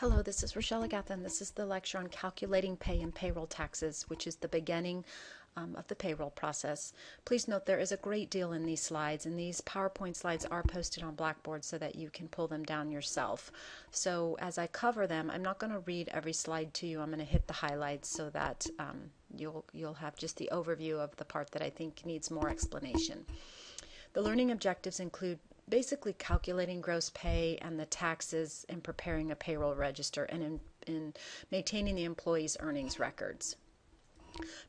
Hello, this is Rochelle Agatha, and this is the lecture on calculating pay and payroll taxes, which is the beginning of the payroll process. Please note there is a great deal in these slides, and these PowerPoint slides are posted on Blackboard so that you can pull them down yourself. So as I cover them, I'm not going to read every slide to you. I'm going to hit the highlights so that you'll have just the overview of the part that I think needs more explanation. The learning objectives include basically calculating gross pay and the taxes and preparing a payroll register and in maintaining the employee's earnings records.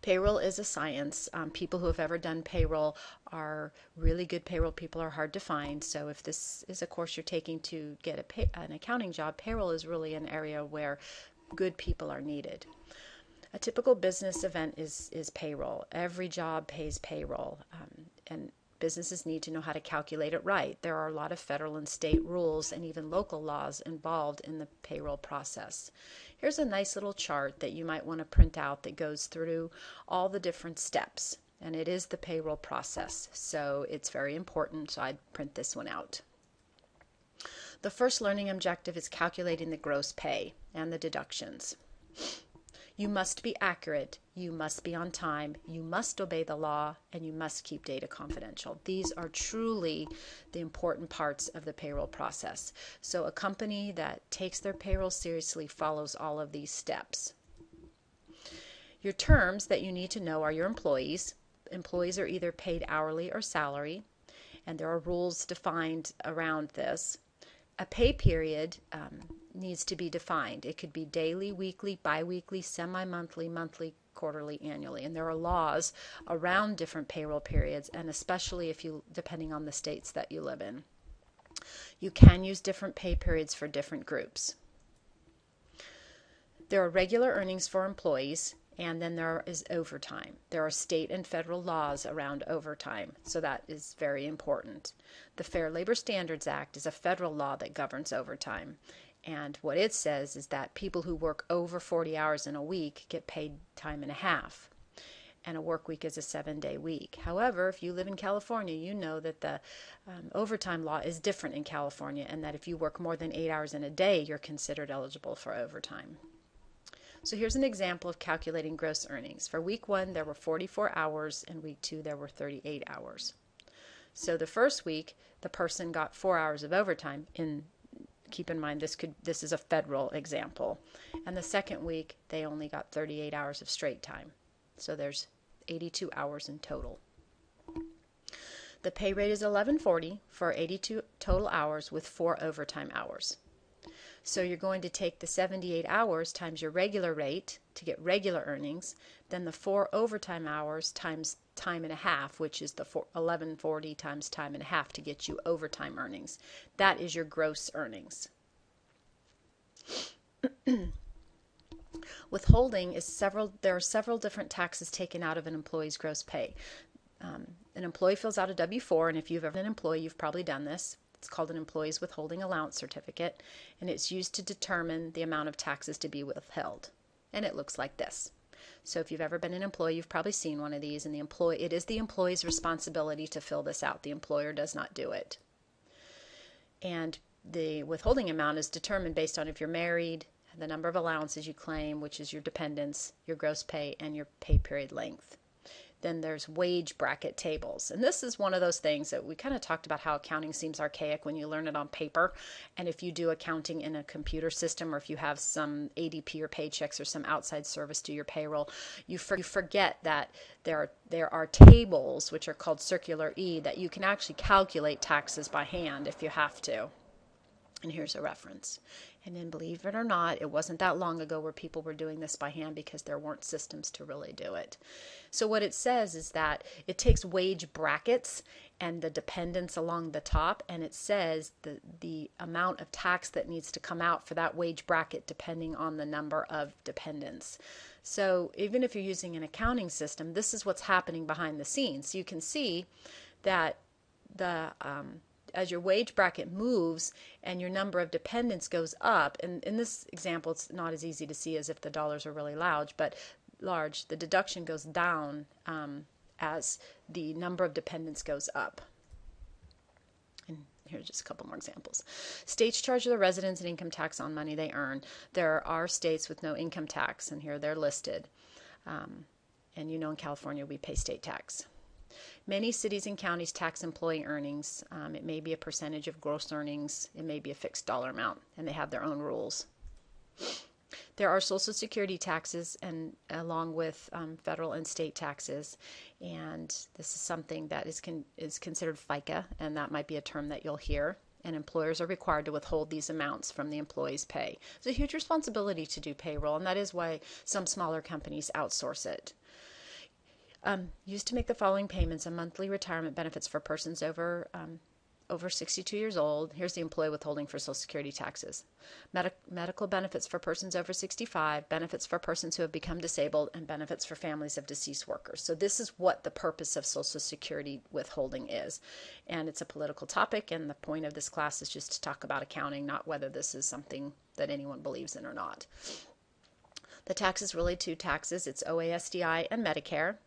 Payroll is a science. People who have ever done payroll are really good payroll people are hard to find. So if this is a course you're taking to get an accounting job, payroll is really an area where good people are needed. A typical business event is payroll. Every job pays payroll, and businesses need to know how to calculate it right. There are a lot of federal and state rules and even local laws involved in the payroll process. Here's a nice little chart that you might want to print out that goes through all the different steps, and it is the payroll process, so it's very important, so I'd print this one out. The first learning objective is calculating the gross pay and the deductions. You must be accurate, you must be on time, you must obey the law, and you must keep data confidential. These are truly the important parts of the payroll process. So a company that takes their payroll seriously follows all of these steps. Your terms that you need to know are your employees. Employees are either paid hourly or salary, and there are rules defined around this. A pay period needs to be defined. It could be daily, weekly, bi-weekly, semi-monthly, monthly, quarterly, annually. And there are laws around different payroll periods, and especially depending on the states that you live in. You can use different pay periods for different groups. There are regular earnings for employees, and then there is overtime. There are state and federal laws around overtime, so that is very important. The Fair Labor Standards Act is a federal law that governs overtime, and what it says is that people who work over 40 hours in a week get paid time and a half, and a work week is a 7-day week. However, if you live in California, you know that the overtime law is different in California, and that if you work more than 8 hours in a day, you're considered eligible for overtime. So here's an example of calculating gross earnings. For week 1, there were 44 hours, and week 2, there were 38 hours. So the first week, the person got 4 hours of overtime. Keep in mind, this is a federal example. And the second week, they only got 38 hours of straight time. So there's 82 hours in total. The pay rate is $11.40 for 82 total hours with 4 overtime hours. So you're going to take the 78 hours times your regular rate to get regular earnings, then the 4 overtime hours times time and a half, which is the $11.40 times time and a half to get you overtime earnings. That is your gross earnings. Withholding is there are several different taxes taken out of an employee's gross pay. An employee fills out a W-4, and if you've ever been an employee, you've probably done this. It's called an Employee's Withholding Allowance Certificate, and it's used to determine the amount of taxes to be withheld. And it looks like this. So if you've ever been an employee, you've probably seen one of these, and it is the employee's responsibility to fill this out. The employer does not do it. And the withholding amount is determined based on if you're married, the number of allowances you claim, which is your dependents, your gross pay, and your pay period length. Then there's wage bracket tables. And this is one of those things that we kind of talked about how accounting seems archaic when you learn it on paper. And if you do accounting in a computer system, or if you have some ADP or Paychex or some outside service to your payroll, you forget that there are tables, which are called Circular E, that you can actually calculate taxes by hand if you have to. And here's a reference. And then, believe it or not, it wasn't that long ago where people were doing this by hand because there weren't systems to really do it. So what it says is that it takes wage brackets and the dependents along the top, and it says the amount of tax that needs to come out for that wage bracket depending on the number of dependents. So even if you're using an accounting system, this is what's happening behind the scenes. So you can see that as your wage bracket moves and your number of dependents goes up, and in this example it's not as easy to see as if the dollars are really large, the deduction goes down as the number of dependents goes up. And here's just a couple more examples. States charge their residents an income tax on money they earn. There are states with no income tax, and here they're listed. And in California we pay state tax. Many cities and counties tax employee earnings. It may be a percentage of gross earnings. It may be a fixed dollar amount, and they have their own rules. There are Social Security taxes, and along with federal and state taxes, and this is something that is considered FICA, and that might be a term that you'll hear. And employers are required to withhold these amounts from the employee's pay. It's a huge responsibility to do payroll, and that is why some smaller companies outsource it. Used to make the following payments: a monthly retirement benefits for persons over 62 years old. Here's the employee withholding for Social Security taxes. Medical benefits for persons over 65, benefits for persons who have become disabled, and benefits for families of deceased workers. So this is what the purpose of Social Security withholding is. And it's a political topic, and the point of this class is just to talk about accounting, not whether this is something that anyone believes in or not. The tax is really two taxes. It's OASDI and Medicare.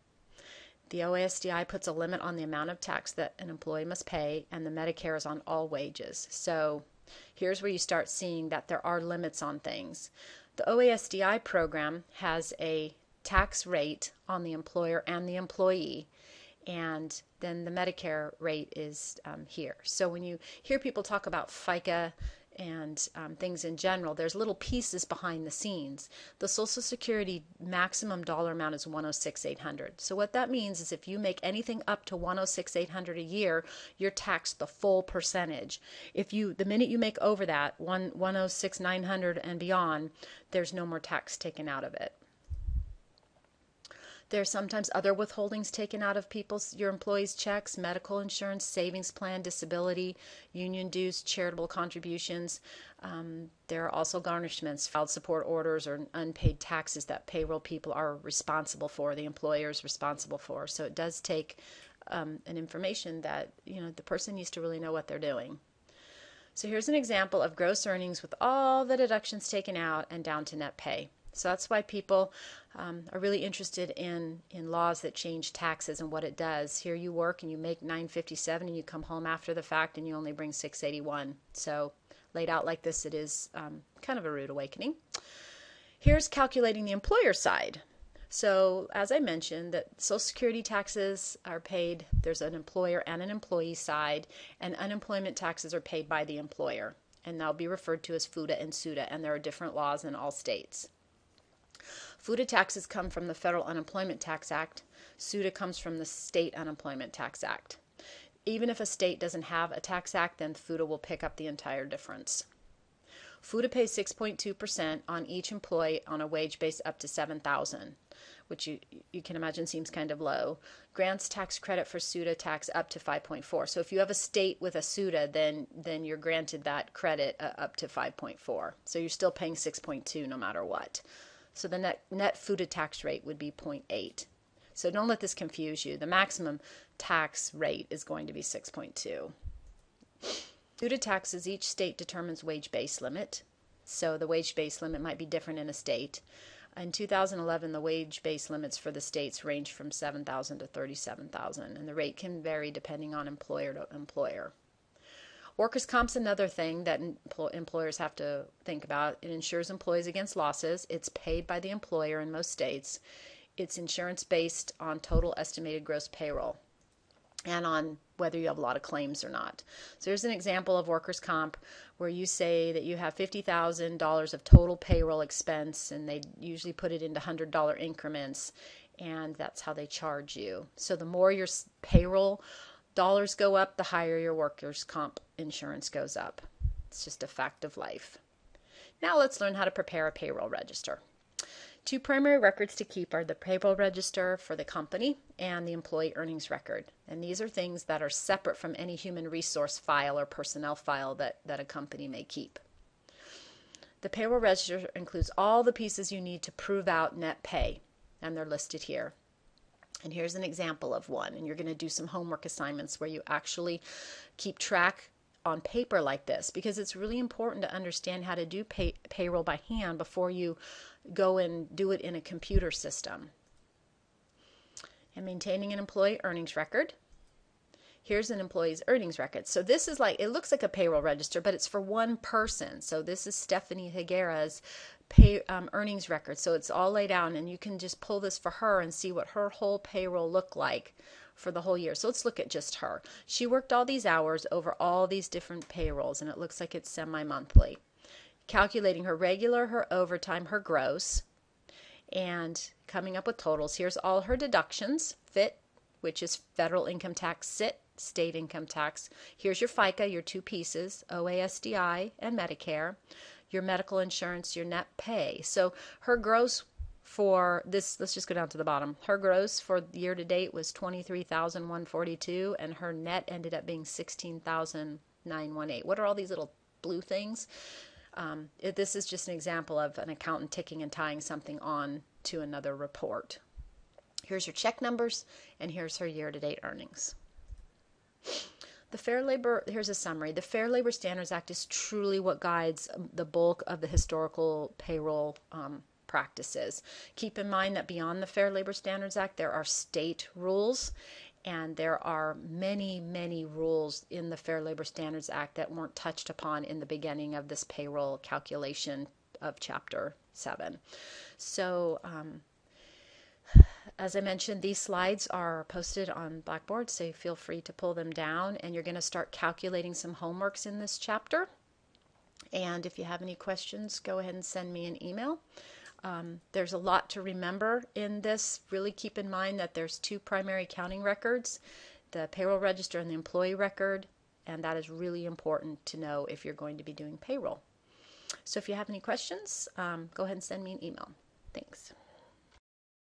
The OASDI puts a limit on the amount of tax that an employee must pay, and the Medicare is on all wages. So here's where you start seeing that there are limits on things. The OASDI program has a tax rate on the employer and the employee, and then the Medicare rate is here. So when you hear people talk about FICA and things in general, there's little pieces behind the scenes. The Social Security maximum dollar amount is $106,800. So what that means is if you make anything up to $106,800 a year, you're taxed the full percentage. The minute you make over that, $106,900 and beyond, there's no more tax taken out of it. There's sometimes other withholdings taken out of your employees' checks: medical insurance, savings plan, disability, union dues, charitable contributions. There are also garnishments, filed support orders, or unpaid taxes that payroll people are responsible for, the employer is responsible for. So it does take an information that the person needs to really know what they're doing. So here's an example of gross earnings with all the deductions taken out and down to net pay. So that's why people are really interested in laws that change taxes and what it does. Here you work and you make $957 and you come home after the fact and you only bring $681. So laid out like this, it is kind of a rude awakening. Here's calculating the employer side. So as I mentioned, that Social Security taxes are paid. There's an employer and an employee side, and unemployment taxes are paid by the employer, and they'll be referred to as FUTA and SUTA, and there are different laws in all states. FUTA taxes come from the Federal Unemployment Tax Act. SUTA comes from the State Unemployment Tax Act. Even if a state doesn't have a tax act, then FUTA will pick up the entire difference. FUTA pays 6.2% on each employee on a wage base up to $7,000, which you can imagine seems kind of low. Grants tax credit for SUTA tax up to 5.4. So if you have a state with a SUTA, then you're granted that credit up to 5.4. So you're still paying 6.2 no matter what. So the net FUTA tax rate would be 0.8. So don't let this confuse you. The maximum tax rate is going to be 6.2. FUTA taxes, each state determines wage base limit. So the wage base limit might be different in a state. In 2011, the wage base limits for the states range from $7,000 to $37,000, and the rate can vary depending on employer to employer. Workers' comp's another thing that employers have to think about. It insures employees against losses. It's paid by the employer in most states. It's insurance based on total estimated gross payroll and on whether you have a lot of claims or not. So here's an example of workers' comp where you say that you have $50,000 of total payroll expense, and they usually put it into $100 increments, and that's how they charge you. So the more your payroll dollars go up, the higher your workers' comp insurance goes up. It's just a fact of life. Now let's learn how to prepare a payroll register. Two primary records to keep are the payroll register for the company and the employee earnings record. And these are things that are separate from any human resource file or personnel file that a company may keep. The payroll register includes all the pieces you need to prove out net pay, and they're listed here. And here's an example of one, and you're going to do some homework assignments where you actually keep track on paper like this, because it's really important to understand how to do payroll by hand before you go and do it in a computer system. And maintaining an employee earnings record. Here's an employee's earnings record. So this is like, it looks like a payroll register, but it's for one person. So this is Stephanie Higuera's earnings record. So it's all laid out, and you can just pull this for her and see what her whole payroll looked like for the whole year. So let's look at just her. She worked all these hours over all these different payrolls, and it looks like it's semi-monthly. Calculating her regular, her overtime, her gross, and coming up with totals. Here's all her deductions. FIT, which is federal income tax, SIT, state income tax. Here's your FICA, your two pieces, OASDI and Medicare, your medical insurance, your net pay. So her gross for this, let's just go down to the bottom. Her gross for year to date was $23,142, and her net ended up being $16,918. What are all these little blue things? This is just an example of an accountant ticking and tying something on to another report. Here's your check numbers, and here's her year-to-date earnings. The Fair Labor, here's a summary. The Fair Labor Standards Act is truly what guides the bulk of the historical payroll practices. Keep in mind that beyond the Fair Labor Standards Act, there are state rules, and there are many, many rules in the Fair Labor Standards Act that weren't touched upon in the beginning of this payroll calculation of Chapter 7. So, as I mentioned, these slides are posted on Blackboard, so feel free to pull them down, and you're going to start calculating some homeworks in this chapter. And if you have any questions, go ahead and send me an email. There's a lot to remember in this. Really keep in mind that there's two primary accounting records, the payroll register and the employee record, and that is really important to know if you're going to be doing payroll. So if you have any questions, go ahead and send me an email. Thanks.